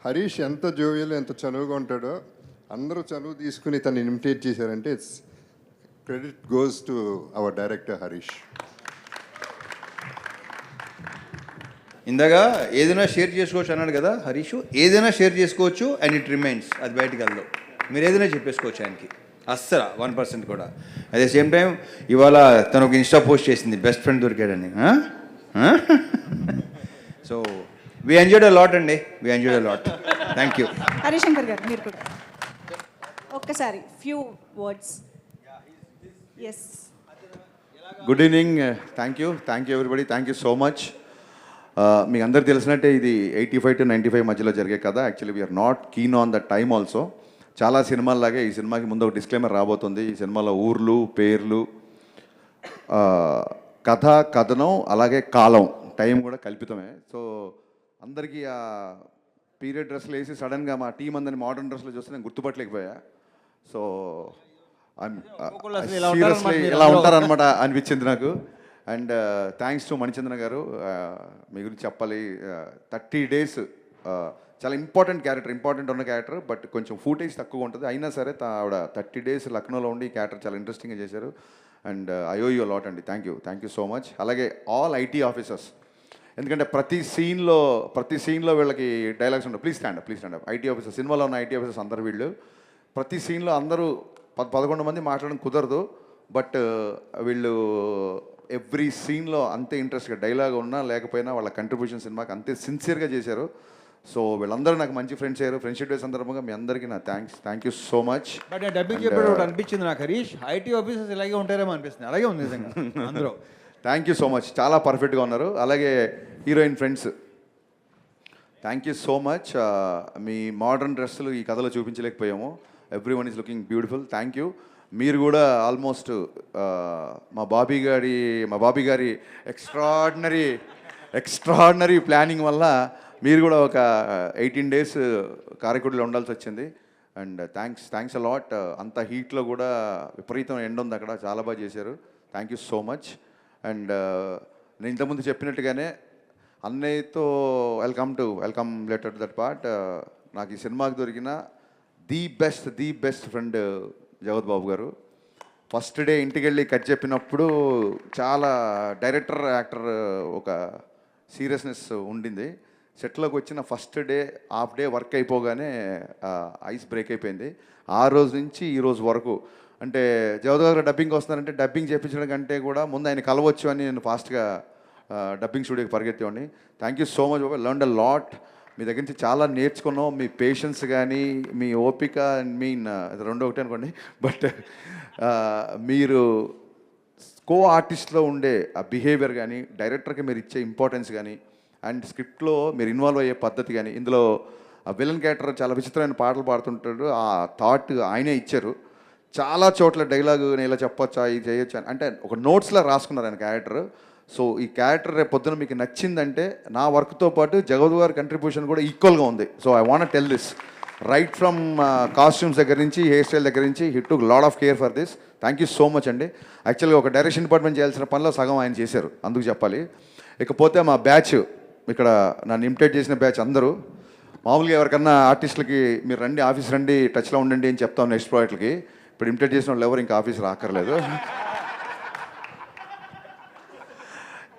హరీష్ ఎంత జోవియల్ ఎంత చనువుగా ఉంటాడో అందరూ చనువు తీసుకుని తను ఇమిటేట్ చేశారంటే it's credit goes to our director Harish. ఇందాక ఏదైనా షేర్ చేసుకోవచ్చు అన్నాడు కదా హరీష్, ఏదైనా షేర్ చేసుకోవచ్చు అండ్ ఇట్ రిమైన్స్, అది బయటికి వెళ్దాం. మీరు ఏదైనా చెప్పేసుకోవచ్చు ఆయనకి, అస్సలు 1% కూడా. అట్ ద సేమ్ టైం ఇవాళ తను ఒక ఇన్స్టా పోస్ట్ చేసింది బెస్ట్ ఫ్రెండ్ దొరికాడని. So we enjoyed a lot అండి, we enjoyed a lot. Thank you. Harishankar garu మీరు కూడా ఒక్కసారి few words. Yes, good evening, thank you everybody, thank you so much. మీకు అందరు తెలిసినట్టే ఇది 85 to 95 మధ్యలో జరిగే కథ. Actually we're not keen on the time also. చాలా సినిమాల్లాగే ఈ సినిమాకి ముందు ఒక డిస్క్లైమర్ రాబోతుంది. ఈ సినిమాలో ఊర్లు, పేర్లు, కథ, కథనం, అలాగే కాలం, టైం కూడా కల్పితమే. సో అందరికీ ఆ పీరియడ్ డ్రెస్లు వేసి సడన్గా మా టీం అందరినీ మోడర్న్ డ్రెస్లో చూస్తే నేను గుర్తుపట్టలేకపోయా. సో సీరియస్లీ ఇలా ఉంటారనమాట అనిపించింది నాకు. అండ్ థ్యాంక్స్ టు మణిచంద్ర గారు, మీ గురించి చెప్పాలి. 30 days చాలా ఇంపార్టెంట్ ఉన్న క్యారెక్టర్, బట్ కొంచెం ఫూటేజ్ తక్కువ ఉంటుంది. అయినా సరే ఆవిడ 30 days లక్నోలో ఉండి ఈ క్యారెక్టర్ చాలా ఇంట్రెస్టింగ్గా చేశారు. And I owe you lot అండి, థ్యాంక్ యూ సో మచ్. అలాగే ఆల్ ఐటీ ఆఫీసర్స్, ఎందుకంటే ప్రతి సీన్లో వీళ్ళకి డైలాగ్స్ ఉంటాయి. Please stand up. IT officers, సినిమాలో ఉన్న ఐటీ ఆఫీసర్స్ అందరు వీళ్ళు. ప్రతి సీన్లో అందరూ 11 మంది మాట్లాడడం కుదరదు, బట్ వీళ్ళు ఎవ్రీ సీన్లో అంతే ఇంట్రెస్ట్గా డైలాగ్ ఉన్నా లేకపోయినా వాళ్ళ కంట్రిబ్యూషన్ సినిమాకి అంతే సిన్సియర్గా చేశారు. సో వీళ్ళందరూ నాకు మంచి ఫ్రెండ్స్ అయ్యారు. ఫ్రెండ్షిప్ డే సందర్భంగా మీ అందరికీ నా thank you so much. But dubbing చెప్పేటప్పుడు అనిపించింది నాకు హరీష్, ఐటీ ఆఫీసర్స్ ఇలాగే ఉంటారేమో అనిపిస్తుంది. అలాగే ఉంది నిజంగా అందరూ. థ్యాంక్ యూ సో మచ్, చాలా పర్ఫెక్ట్గా ఉన్నారు. అలాగే heroine friends, thank you so much. మీ మోడర్న్ డ్రెస్సులు ఈ కథలో చూపించలేకపోయాము. Every one is looking beautiful. Thank you. మీరు కూడా ఆల్మోస్ట్ మా బాబీ గారి ఎక్స్ట్రాడినరీ ప్లానింగ్ వల్ల మీరు కూడా ఒక 18 days కారైకుడిలో ఉండాల్సి వచ్చింది. And thanks a lot. అంత హీట్లో కూడా విపరీతం ఎండ ఉంది అక్కడ, చాలా బాగా చేశారు. Thank you so much. And నేను ఇంతకుముందు చెప్పినట్టుగానే అన్నయ్యతో welcome letter to that part. నాకు ఈ సినిమాకి దొరికిన ది బెస్ట్ ఫ్రెండ్ జగత్ బాబు గారు. ఫస్ట్ డే ఇంటికి వెళ్ళి కట్ చెప్పినప్పుడు చాలా డైరెక్టర్ యాక్టర్ ఒక సీరియస్నెస్ ఉండింది. సెట్లోకి వచ్చిన first day half day work అయిపోగానే ఐస్ బ్రేక్ అయిపోయింది. ఆ రోజు నుంచి ఈ రోజు వరకు, అంటే జగత్ గారు డబ్బింగ్ వస్తున్నారంటే డబ్బింగ్ చేయించడం కంటే కూడా ముందు ఆయన కలవచ్చు అని నేను ఫాస్ట్గా డబ్బింగ్ స్టూడియోకి పరిగెత్తేవాడిని. థ్యాంక్ యూ సో మచ్ బాబు, లర్న్డ్ అ లాట్. మీ దగ్గర నుంచి చాలా నేర్చుకున్నాం. మీ పేషెన్స్ కానీ, మీ ఓపిక, రెండు ఒకటే అనుకోండి, బట్ మీరు కో ఆర్టిస్ట్లో ఉండే ఆ బిహేవియర్ కానీ, డైరెక్టర్కి మీరు ఇచ్చే ఇంపార్టెన్స్ కానీ, అండ్ స్క్రిప్ట్లో మీరు ఇన్వాల్వ్ అయ్యే పద్ధతి కానీ, ఇందులో ఆ విలన్ క్యారెక్టర్ చాలా విచిత్రమైన పాటలు పాడుతుంటాడు. ఆ థాట్ ఆయనే ఇచ్చారు. చాలా చోట్ల డైలాగ్ నేను ఇలా చెప్పొచ్చా, ఇది చేయొచ్చా అంటే ఒక నోట్స్లా రాసుకున్నారు ఆయన క్యారెక్టర్. సో ఈ క్యారెక్టర్ రేపు పొద్దున మీకు నచ్చిందంటే నా వర్క్తో పాటు జగత్ గారి కంట్రిబ్యూషన్ కూడా ఈక్వల్గా ఉంది. So I want tell this, right from costumes దగ్గర నుంచి, హెయిర్ స్టైల్ దగ్గర నుంచి, he took lot of care for this. Thank you so much అండి. యాక్చువల్గా ఒక డైరెక్షన్ డిపార్ట్మెంట్ చేయాల్సిన పనిలో సగం ఆయన చేశారు, అందుకు చెప్పాలి. ఇకపోతే మా బ్యాచ్, ఇక్కడ నన్ను ఇమిటేట్ చేసిన బ్యాచ్ అందరూ, మామూలుగా ఎవరికన్నా ఆర్టిస్టులకి మీరు రండి, ఆఫీస్ రండి, టచ్లో ఉండండి అని చెప్తాం నెక్స్ట్ ప్రాజెక్ట్కి. ఇప్పుడు ఇమిటేట్ చేసిన వాళ్ళు ఎవరు ఇంకా ఆఫీస్ రాక్కర్లేదు.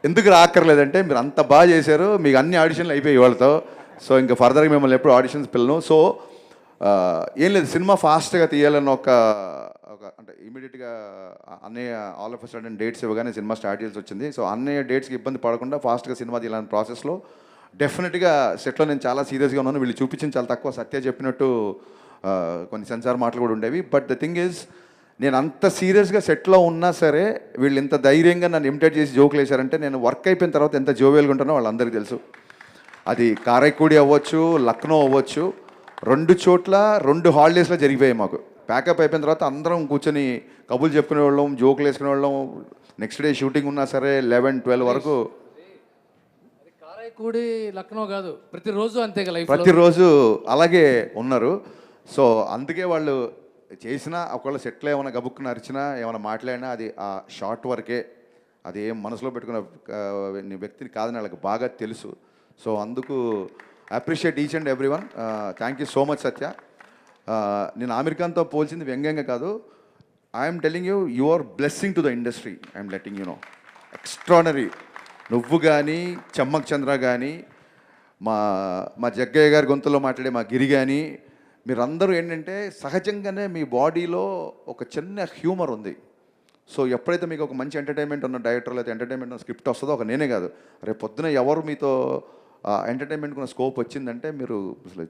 ఎందుకు రాక్కర్లేదంటే మీరు అంత బాగా చేశారు, మీకు అన్ని ఆడిషన్లు అయిపోయాయి వాళ్ళతో. సో ఇంకా ఫర్దర్గా మిమ్మల్ని ఎప్పుడు ఆడిషన్స్ పిల్లను. సో ఏం లేదు, సినిమా ఫాస్ట్గా తీయాలని ఒక అంటే ఇమీడియట్గా అన్నయ్య ఆల్ ఆఫ్ సడన్ డేట్స్ ఇవ్వగానే సినిమా స్టార్ట్ చేయాల్సి వచ్చింది. సో అన్నయ్య డేట్స్కి ఇబ్బంది పడకుండా ఫాస్ట్గా సినిమా తీయాలని ప్రాసెస్లో డెఫినెట్గా సెట్లో నేను చాలా సీరియస్గా ఉన్నాను. వీళ్ళు చూపించింది చాలా తక్కువ, సత్య చెప్పినట్టు కొన్ని సెన్సార్ మాటలు కూడా ఉండేవి. బట్ ద థింగ్ ఈజ్, నేను అంత సీరియస్గా సెట్లో ఉన్నా సరే వీళ్ళు ఇంత ధైర్యంగా నన్ను ఇమిటేట్ చేసి జోకులు వేశారంటే నేను వర్క్ అయిపోయిన తర్వాత ఎంత జోవియల్గా ఉంటానో వాళ్ళందరికీ తెలుసు. అది కారైక్కుడి అవ్వచ్చు, లక్నో అవ్వచ్చు, 2 చోట్ల 2 హాలిడేస్లో జరిగిపోయాయి మాకు. ప్యాకప్ అయిపోయిన తర్వాత అందరం కూర్చొని కబుర్లు చెప్పుకునే వాళ్ళం, జోకులు వేసుకునే వాళ్ళం. నెక్స్ట్ డే షూటింగ్ ఉన్నా సరే 11-12 వరకు. కారైక్కుడి లక్నో కాదు, ప్రతిరోజు అలాగే ఉన్నారు. సో అందుకే వాళ్ళు చేసినా, ఒకవేళ సెట్లో ఏమైనా గబుక్కున అరిచినా, ఏమైనా మాట్లాడినా అది ఆ షార్ట్ వరకే, అది ఏం మనసులో పెట్టుకున్న వ్యక్తిని కాదని వాళ్ళకి బాగా తెలుసు. సో అందుకు appreciate each and every one. Thank you so much Satya. నేను ఆమిర్ ఖాన్తో పోల్చింది వ్యంగ్యంగా కాదు. I'm telling you, you are blessing to the industry. I'm letting you know. Extraordinary. నువ్వు కానీ, చమ్మక్ చంద్ర కానీ, మా జగ్గయ్య గారి గొంతులో మాట్లాడే మా గిరి కానీ, మీరందరూ ఏంటంటే సహజంగానే మీ బాడీలో ఒక చిన్న హ్యూమర్ ఉంది. సో ఎప్పుడైతే మీకు ఒక మంచి ఎంటర్టైన్మెంట్ ఉన్న డైరెక్టర్ లేదా ఎంటర్టైన్మెంట్ ఉన్న స్క్రిప్ట్ వస్తుందో, ఒక నేనే కాదు, రేపు పొద్దున ఎవరు మీతో ఎంటర్టైన్మెంట్కి ఉన్న స్కోప్ వచ్చిందంటే మీరు అసలు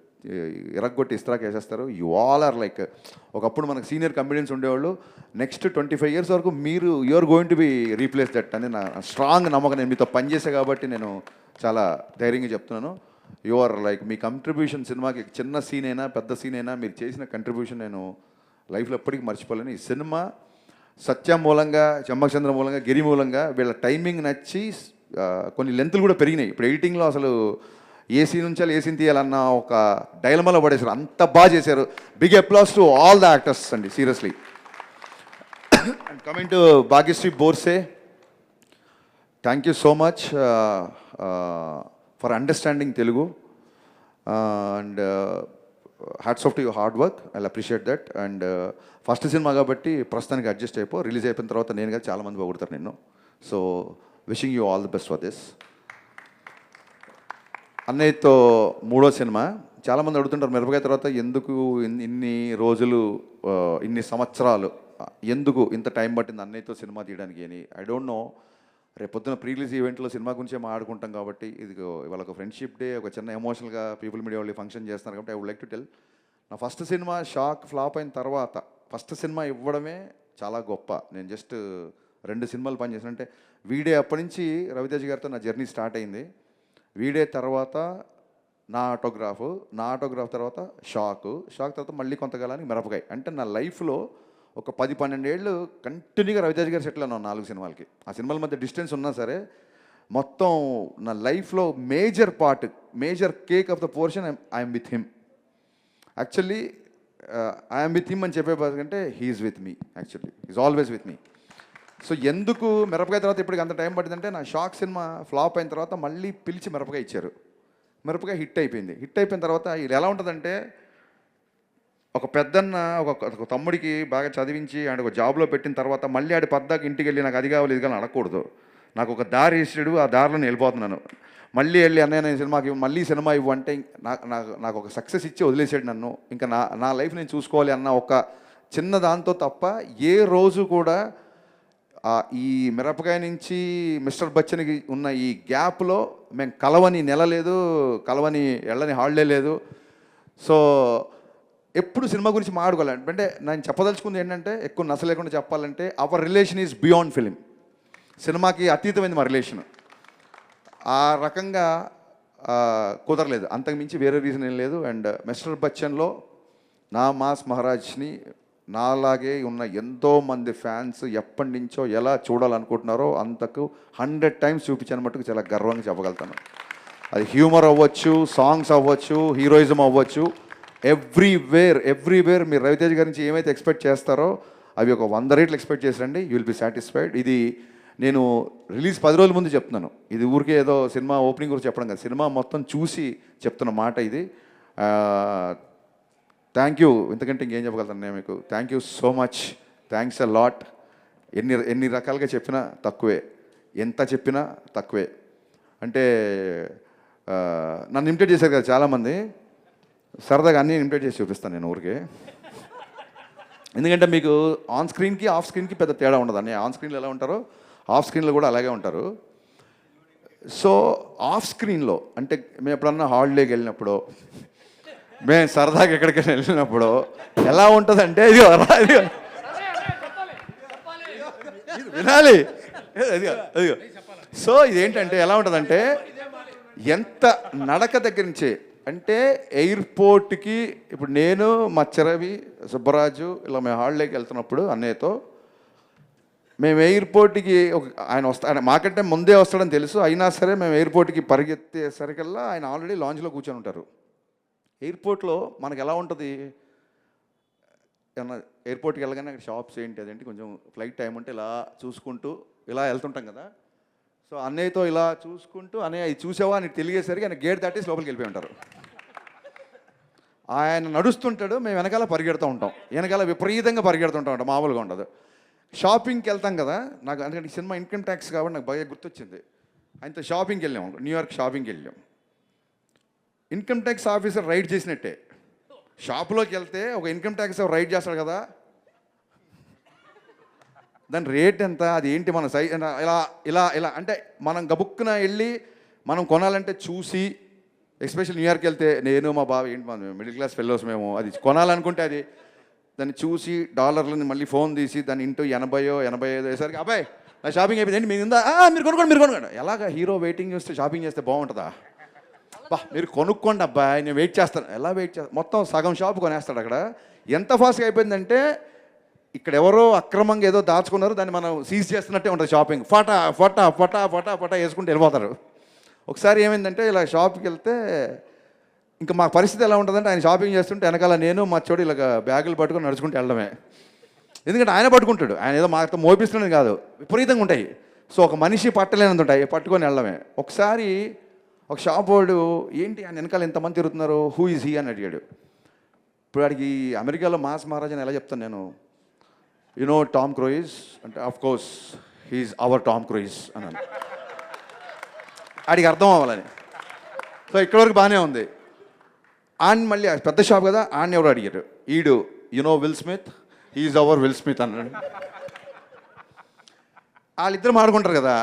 ఇరగ్గొట్టి ఇస్త్రాక్ వేసేస్తారు. యు ఆల్ ఆర్ లైక్, ఒకప్పుడు మనకు సీనియర్ కమెడియన్స్ ఉండేవాళ్ళు, నెక్స్ట్ 25 years వరకు మీరు are going to be replace that అని నా స్ట్రాంగ్ నమ్మకం. నేను మీతో పనిచేసే కాబట్టి నేను చాలా ధైర్యంగా చెప్తున్నాను. యు ఆర్ లైక్, మీ కంట్రిబ్యూషన్ సినిమాకి చిన్న సీన్ అయినా పెద్ద సీన్ అయినా మీరు చేసిన కంట్రిబ్యూషన్ నేను లైఫ్లో ఎప్పటికీ మర్చిపోలేను. ఈ సినిమా సత్య మూలంగా, చమ్మక్ చంద్ర మూలంగా, గిరి మూలంగా వీళ్ళ టైమింగ్ నచ్చి కొన్ని లెంతులు కూడా పెరిగినాయి. ఇప్పుడు ఎడిటింగ్లో అసలు ఏ సీన్ ఉంచాలి ఏ సీన్ తీయాలన్న ఒక డైలమాలో పడేశారు. అంత బాగా చేశారు. Big applause to all the actors అండి, seriously. And coming to Bhagyashri Borse, thank you so much for understanding Telugu and hats off to your hard work. I appreciate that. And first cinema కాబట్టి ప్రస్తుతానికి అడ్జస్ట్ అయిపో. రిలీజ్ అయిపోయిన తర్వాత నేను కదా చాలామంది పొగుడతారు నిన్ను. So wishing you all the best for this. అన్నయ్యతో 3వ సినిమా. చాలామంది అడుగుతుంటారు మిరపకాయ తర్వాత ఎందుకు ఇన్ని రోజులు, ఇన్ని సంవత్సరాలు, ఎందుకు ఇంత టైం పట్టింది అన్నయ్యతో సినిమా తీయడానికి అని. I don't know. రేపొద్దున ప్రీ రిలీజ్ ఈవెంట్లో సినిమా గురించే మాట్లాడుకుంటాం కాబట్టి, ఇది ఇవాళ ఒక ఫ్రెండ్షిప్ డే, ఒక చిన్న ఎమోషనల్గా పీపుల్ మీడియా వాళ్ళు ఫంక్షన్ చేస్తున్నారు కాబట్టి I would like to tell, నా ఫస్ట్ సినిమా షాక్ ఫ్లాప్ అయిన తర్వాత ఫస్ట్ సినిమా ఇవ్వడమే చాలా గొప్ప. నేను జస్ట్ 2 సినిమాలు పనిచేసాను. అంటే వీడే అప్పటి నుంచి రవితేజ గారితో నా జర్నీ స్టార్ట్ అయింది. వీడే తర్వాత నా ఆటోగ్రాఫ్ తర్వాత షాక్ తర్వాత మళ్ళీ కొంతకాలానికి మిరపకాయ. అంటే నా లైఫ్లో ఒక 10-12 ఏళ్ళు కంటిన్యూగా రవితేజ గారు సెటిల్ అన్నాను 4 సినిమాలకి. ఆ సినిమాల మధ్య డిస్టెన్స్ ఉన్నా సరే మొత్తం నా లైఫ్లో major part, major cake of the portion I'm with him. Actually I'm with him అని చెప్పే కంటే he's with me. Actually is always with me. So ఎందుకు మిరపకాయ తర్వాత ఇప్పటికి అంత టైం పట్టిందంటే, నా షాక్ సినిమా ఫ్లాప్ అయిన తర్వాత మళ్ళీ పిలిచి మిరపకాయ ఇచ్చారు. మిరపకాయ హిట్ అయిపోయింది. హిట్ అయిపోయిన తర్వాత ఇది ఎలా ఉంటుందంటే, ఒక పెద్దన్న ఒక తమ్ముడికి బాగా చదివించి ఆడ ఒక జాబ్లో పెట్టిన తర్వాత మళ్ళీ ఆడి పద్దాకి ఇంటికి వెళ్ళి నాకు అది కావాలి ఇది కావాలి అడగకూడదు. నాకు ఒక దారి ఇస్తాడు, ఆ దారిలో నేను వెళ్ళిపోతున్నాను. మళ్ళీ వెళ్ళి అన్నయ్య నేను సినిమాకి మళ్ళీ సినిమా ఇవ్వు అంటే నాకు ఒక సక్సెస్ ఇచ్చి వదిలేసాడు నన్ను. ఇంకా నా లైఫ్ నేను చూసుకోవాలి అన్న ఒక చిన్న దాంతో తప్ప ఏ రోజు కూడా ఈ మిరపకాయ నుంచి మిస్టర్ బచ్చన్కి ఉన్న ఈ గ్యాప్లో మేము కలవని నెల లేదు, కలవని వెళ్ళని హాలిడే లేదు. సో ఎప్పుడు సినిమా గురించి మాట్లాడుకోవాలి. అంటే నేను చెప్పదలుచుకుంది ఏంటంటే, ఎక్కువ నస లేకుండా చెప్పాలంటే, hour relation is beyond film. సినిమాకి అతీతమైంది మా రిలేషన్. ఆ రకంగా కుదరలేదు, అంతకుమించి వేరే రీజన్ ఏం లేదు. అండ్ మిస్టర్ బచ్చన్లో నా మాస్ మహారాజ్ని నాలాగే ఉన్న ఎంతోమంది ఫ్యాన్స్ ఎప్పటి నుంచో ఎలా చూడాలనుకుంటున్నారో అంతకు 100 times చూపించాను మట్టుకు చాలా గర్వంగా చెప్పగలుగుతాను. అది హ్యూమర్ అవ్వచ్చు, సాంగ్స్ అవ్వచ్చు, హీరోయిజం అవ్వచ్చు, ఎవ్రీవేర్ మీరు రవితేజ గారి నుంచి ఏమైతే ఎక్స్పెక్ట్ చేస్తారో అవి ఒక 100 రెట్లు ఎక్స్పెక్ట్ చేసండి. You will be satisfied. ఇది నేను రిలీజ్ 10 రోజుల ముందు చెప్తున్నాను. ఇది ఊరికే ఏదో సినిమా ఓపెనింగ్ గురించి చెప్పడం కాదు, సినిమా మొత్తం చూసి చెప్తున్న మాట ఇది. Thank you. ఇంతకంటే ఇంకేం చెప్పగలుగుతాను నేను మీకు. Thank you so much. Thanks a lot. ఎన్ని రకాలుగా చెప్పినా తక్కువే, ఎంత చెప్పినా తక్కువే. అంటే నన్ను ఇమిటేట్ చేశారు కదా చాలామంది, సరదాగా అన్నీ ఇమిటేట్ చేసి చూపిస్తాను నేను ఊరికే. ఎందుకంటే మీకు ఆన్ స్క్రీన్కి ఆఫ్ స్క్రీన్కి పెద్ద తేడా ఉండదు. అన్నీ ఆన్ స్క్రీన్లో ఎలా ఉంటారో ఆఫ్ స్క్రీన్లో కూడా అలాగే ఉంటారు. సో ఆఫ్ స్క్రీన్లో అంటే మేము ఎప్పుడన్నా హాలిడేకి వెళ్ళినప్పుడు, మేము సరదాగా ఎక్కడికైనా వెళ్ళినప్పుడు ఎలా ఉంటుందంటే, ఇది వినాలి. అదిగో. సో ఇదేంటంటే ఎలా ఉంటుందంటే, ఎంత నడక దగ్గర నుంచే అంటే ఎయిర్పోర్ట్కి ఇప్పుడు నేను మా చెరవి సుబ్బరాజు ఇలా మేము హాలిడేకి వెళ్తున్నప్పుడు అన్నయ్యతో, మేము ఎయిర్పోర్ట్కి ఆయన మాకంటే ముందే వస్తాడని తెలుసు, అయినా సరే మేము ఎయిర్పోర్ట్కి పరిగెత్తేసరికల్లా ఆయన ఆల్రెడీ లాంజ్లో కూర్చొని ఉంటారు. ఎయిర్పోర్ట్లో మనకు ఎలా ఉంటుంది, ఏమన్నా ఎయిర్పోర్ట్కి వెళ్ళగానే అక్కడ షాప్స్ ఏంటి అదేంటి కొంచెం ఫ్లైట్ టైం ఉంటే ఇలా చూసుకుంటూ ఇలా వెళ్తుంటాం కదా. సో అన్నయ్యతో ఇలా చూసుకుంటూ, అన్నయ్య ఇది చూసావా అని తెలియజేసరికి ఆయన గేట్ దాటేసి లోపలికి వెళ్ళిపోయి ఉంటారు. ఆయన నడుస్తుంటాడు, మేము వెనకాల పరిగెడుతూ ఉంటాం, వెనకాల విపరీతంగా పరిగెడుతుంటాం, మామూలుగా ఉండదు. షాపింగ్కి వెళ్తాం కదా, నాకు అందుకని ఈ సినిమా ఇన్కమ్ ట్యాక్స్ కాబట్టి నాకు బాగా గుర్తొచ్చింది. ఆయనతో షాపింగ్కి వెళ్ళాం, న్యూయార్క్ షాపింగ్కి వెళ్ళాం. ఇన్కమ్ ట్యాక్స్ ఆఫీసర్ రైడ్ చేసినట్టే. షాపులోకి వెళ్తే ఒక ఇన్కమ్ ట్యాక్స్ రైడ్ చేస్తాడు కదా, దాని రేట్ ఎంత, అది ఏంటి, మన సైజ్ ఇలా ఇలా ఇలా అంటే మనం గబుక్కున వెళ్ళి మనం కొనాలంటే చూసి, ఎస్పెషల్ న్యూయార్క్ వెళ్తే నేను మా బావ ఏంటి మన మిడిల్ క్లాస్ ఫెలోస్ మేము, అది కొనాలనుకుంటే అది దాన్ని చూసి డాలర్లని మళ్ళీ ఫోన్ తీసి దాన్ని ఇంటూ 80-85 అయ్యేసరికి అబ్బాయి నా షాపింగ్ అయిపోయింది, మీరు ఉందా, మీరు కొనుక్కోండి. ఎలాగ హీరో వెయిటింగ్ చేస్తే షాపింగ్ చేస్తే బాగుంటుందా? మీరు కొనుక్కోండి అబ్బాయి, నేను వెయిట్ చేస్తాను. ఎలా వెయిట్ చేస్తాను? మొత్తం సగం షాప్ కొనేస్తాడు అక్కడ. ఎంత ఫాస్ట్గా అయిపోయిందంటే ఇక్కడ ఎవరో అక్రమంగా ఏదో దాచుకున్నారు, దాన్ని మనం సీజ్ చేస్తున్నట్టే ఉంటుంది షాపింగ్. ఫటా ఫటా ఫటా ఫటా ఫటా వేసుకుంటూ వెళ్ళిపోతారు. ఒకసారి ఏమైందంటే ఇలా షాప్కి వెళ్తే ఇంకా మా పరిస్థితి ఎలా ఉంటుందంటే, ఆయన షాపింగ్ చేస్తుంటే వెనకాల నేను మా చోటు ఇలాగ బ్యాగులు పట్టుకొని నడుచుకుంటూ వెళ్ళడమే. ఎందుకంటే ఆయన పట్టుకుంటాడు, ఆయన ఏదో మాతో మోపిస్తున్నాడు కాదు, విపరీతంగా ఉంటాయి. సో ఒక మనిషి పట్టలేనంత ఉంటాయి, పట్టుకొని వెళ్ళడమే. ఒకసారి ఒక షాప్ వాడు ఏంటి ఆయన వెనకాల ఎంతమంది తిరుగుతున్నారు, హూ ఈజ్ హీ అని అడిగాడు. ఇప్పుడు వాడికి అమెరికాలో మాస్ మహారాజ్ అని ఎలా చెప్తాను నేను, నో టామ్ క్రూయిజ్ అంటే of course he's our Tom Cruise అన్నాను. ఆడికి అర్థం అవ్వాలని. సో ఇక్కడ వరకు బాగానే ఉంది. ఆయన మళ్ళీ పెద్ద షాప్ కదా, ఆయన ఎవరు అడిగారు, ఈడు no Will Smith, he's our Will Smith అన్నాడు. వాళ్ళిద్దరు మాడుకుంటారు కదా,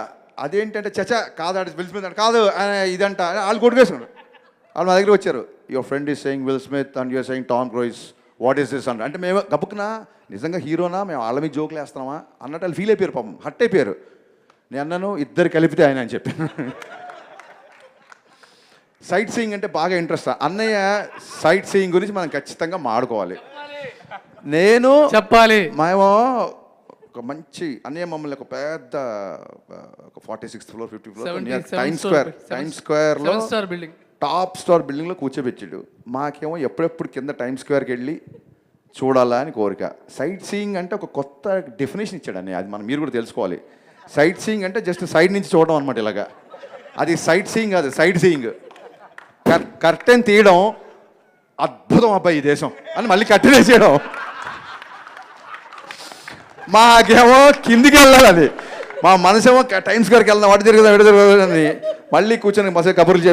అదేంటంటే చచా కాదు ఆడి విల్ స్మిత్ అంటే కాదు ఇదంట, వాళ్ళు కొట్టుకేసుకున్నారు. వాళ్ళు మా దగ్గర వచ్చారు, your friend is saying Will Smith and you're saying Tom Cruise, what is this అంటే మేము గబుక్కునా నిజంగా హీరోనా, మేము వాళ్ళ మీద జోకులు వేస్తున్నామా అన్నట్టు వాళ్ళు ఫీల్ అయిపోయారు, పాపం హట్ అయిపోయారు. నేను అన్నాను ఇద్దరు కలిపితే ఆయన అని చెప్పాను. సైట్ సీయింగ్ అంటే బాగా ఇంట్రెస్ట్. అన్నయ్య సైట్ సీయింగ్ గురించి మనం ఖచ్చితంగా మాడుకోవాలి. నేను చెప్పాలి, మేము ఒక మంచి అన్నయ్య మమ్మల్ని ఒక పెద్ద ఒక 46th floor 50th floor Time స్క్వేర్లో బిల్డింగ్ టాప్ స్టార్ బిల్డింగ్లో కూర్చోబెట్టాడు. మాకేమో ఎప్పుడెప్పుడు కింద టైమ్ స్క్వేర్కి వెళ్ళి చూడాలా అని కోరిక. సైట్ సీయింగ్ అంటే ఒక కొత్త డెఫినేషన్ ఇచ్చాడు అన్నయ్య, అది మీరు కూడా తెలుసుకోవాలి. సైట్ సీయింగ్ అంటే జస్ట్ సైడ్ నుంచి చూడడం అనమాట ఇలాగా, అది సైట్ సీయింగ్ కాదు, సైట్ సీయింగ్. కర్టెన్ తీయడం అద్భుతం అబ్బాయి ఈ దేశం అని మళ్ళీ కర్టెన్ వేసేయడం, మాకేమో కిందికి వెళ్ళాలి. అది మా మనసేమో టైమ్ స్క్వేర్కి వెళ్దాం, వాటి తిరుగుదాం అని మళ్ళీ కూర్చొని మసే కబుర్లు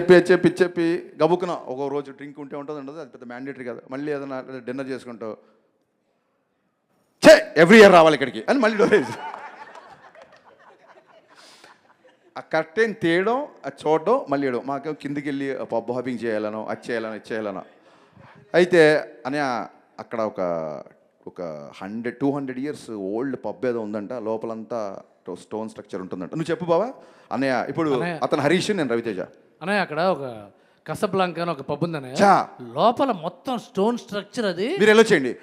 చెప్పి గబుక్కున ఒక రోజు డ్రింక్ ఉంటే ఉంటుంది ఉండదు, అది పెద్ద మ్యాండేటరీ కాదు. మళ్ళీ ఏదైనా డిన్నర్ చేసుకుంటావు, ఎవ్రీ ఇయర్ రావాలి ఇక్కడికి అని మళ్ళీ డోరేజ్. ఆ కర్టెన్ తీయడం, అది చూడడం, మళ్ళీ వేయడం. మాకేమో కిందికి వెళ్ళి పబ్ హాపింగ్ చేయాలనో, అది చేయాలనో, ఇది చేయాలనో. అయితే అని అక్కడ ఒక 100-200 years ఓల్డ్ పబ్ ఏదో ఉందంట, లోపలంతా స్టోన్ స్ట్రక్చర్ ఉంటుందంట. నువ్వు చెప్పు బావా అన్నయ్య. ఇప్పుడు అతను హరీష్, నేను రవితేజ. అన్నయ్య అక్కడ ఒక కసబ్లాంకా అని ఒక పబ్ ఉందన్నయ్య, చా. లోపల మొత్తం స్టోన్ స్ట్రక్చర్, అది మీరు వెళ్ళొచ్చేయండి.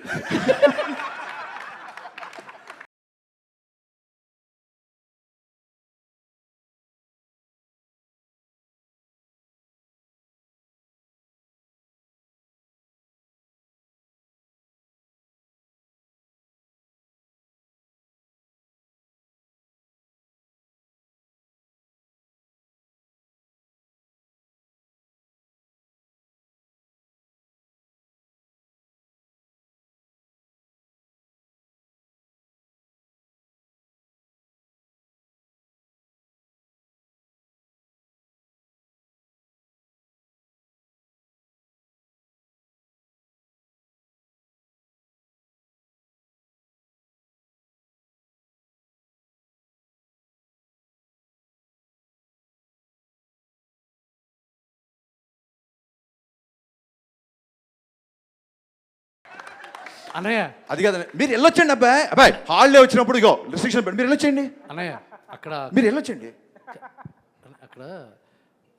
అన్నయ్య అది కాదు, మీరు వెళ్ళొచ్చండి అబ్బాయి హాలిడే వచ్చినప్పుడు ఇగో రిస్ట్రిక్షన్ మీరు వెళ్ళొచ్చండి. అన్నయ్య అక్కడ మీరు వెళ్ళొచ్చండి. అక్కడ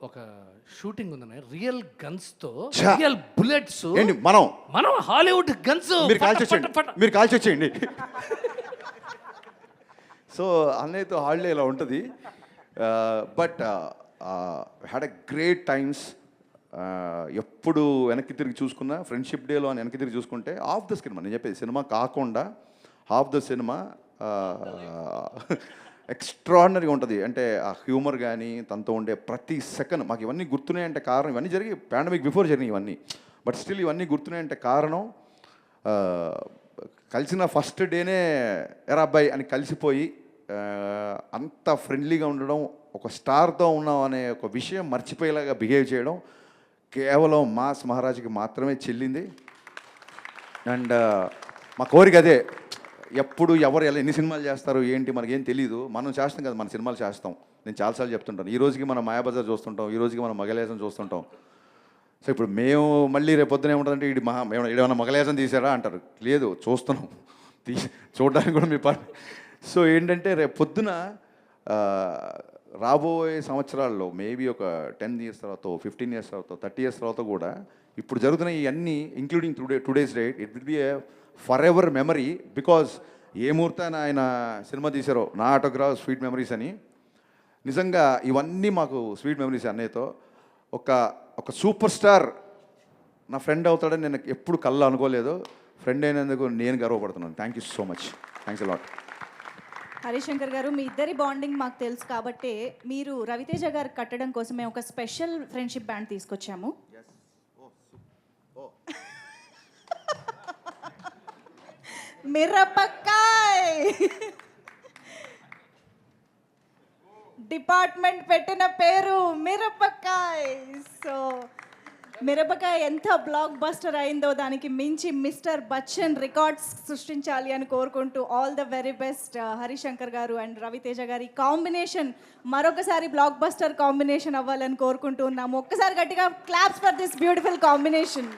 ఒక షూటింగ్ ఉందన్నయ్య, రియల్ గన్స్ తో, ఛా. Real bullets. ఏంటి మనం హాలీవుడ్ గన్స్ మీరు కాల్చి వచ్చేయండి. సో అన్నయ్యతో హాలిడే ఇలా ఉంటుంది. But had a great times. ఎప్పుడు వెనక్కి తిరిగి చూసుకున్నా, ఫ్రెండ్షిప్ డేలో అని వెనక్కి తిరిగి చూసుకుంటే హాఫ్ ద సినిమా, నేను చెప్పేది సినిమా కాకుండా హాఫ్ ద సినిమా ఎక్స్ట్రాడినరీగా ఉంటుంది. అంటే ఆ హ్యూమర్ కానీ తనతో ఉండే ప్రతి సెకండ్ మాకు ఇవన్నీ గుర్తున్నాయంటే కారణం ఇవన్నీ జరిగి పాండమిక్ బిఫోర్ జరిగినాయి. ఇవన్నీ బట్ స్టిల్ ఇవన్నీ గుర్తున్నాయంటే కారణం కలిసిన ఫస్ట్ డేనే ఎరా అబ్బాయి అని కలిసిపోయి అంత ఫ్రెండ్లీగా ఉండడం, ఒక స్టార్తో ఉన్నాం అనే ఒక విషయం మర్చిపోయేలాగా బిహేవ్ చేయడం కేవలం మాస్ మహారాజ్కి మాత్రమే చెల్లింది. అండ్ మా కోరిక అదే, ఎప్పుడు ఎవరు ఎలా ఎన్ని సినిమాలు చేస్తారు ఏంటి మనకేం తెలీదు, మనం చేస్తాం కదా, మన సినిమాలు చేస్తాం. నేను చాలాసార్లు చెప్తుంటాను, ఈ రోజుకి మనం మాయాబజార్ చూస్తుంటాం, ఈ రోజుకి మనం మగలేసం చూస్తుంటాం. సో ఇప్పుడు మేము మళ్ళీ రేపు పొద్దున ఏముంటుందంటే ఏమైనా మగలేసం తీసారా అంటారు. లేదు, చూస్తున్నాం, చూడడానికి కూడా మీ పని. సో ఏంటంటే రేపు పొద్దున రాబోయే సంవత్సరాల్లో మేబీ ఒక 10 years తర్వాత, 15 years తర్వాత, 30 years తర్వాత కూడా ఇప్పుడు జరుగుతున్న ఇవన్నీ including today's date it will be a forever memory. Because ఏ ముహూర్తాన్ని ఆయన సినిమా తీశారో నా ఆటోగ్రాఫ్ స్వీట్ మెమరీస్ అని, నిజంగా ఇవన్నీ మాకు స్వీట్ మెమరీస్. అన్నయ్యతో ఒక సూపర్ స్టార్ నా ఫ్రెండ్ అవుతాడని నేను ఎప్పుడు కళ్ళ అనుకోలేదు. ఫ్రెండ్ అయినందుకు నేను గర్వపడుతున్నాను. Thank you so much. Thanks a lot. Harishankar garu, మీ ఇద్దరి బాండింగ్ మాకు తెలుసు కాబట్టి మీరు రవితేజ గారు కట్టడం కోసం మేము ఒక స్పెషల్ ఫ్రెండ్షిప్ బ్యాండ్ తీసుకొచ్చాము. మిరపకాయ్ డిపార్ట్మెంట్ పెట్టిన పేరు మిరపకాయ్. సో మిరపకాయ ఎంత బ్లాక్ బస్టర్ అయిందో దానికి మించి మిస్టర్ బచ్చన్ రికార్డ్స్ సృష్టించాలి అని కోరుకుంటూ all the very best Harishankar గారు అండ్ రవితేజ గారి కాంబినేషన్ మరొకసారి బ్లాక్ బస్టర్ కాంబినేషన్ అవ్వాలని కోరుకుంటూ ఉన్నాము. ఒక్కసారి గట్టిగా claps for this beautiful combination.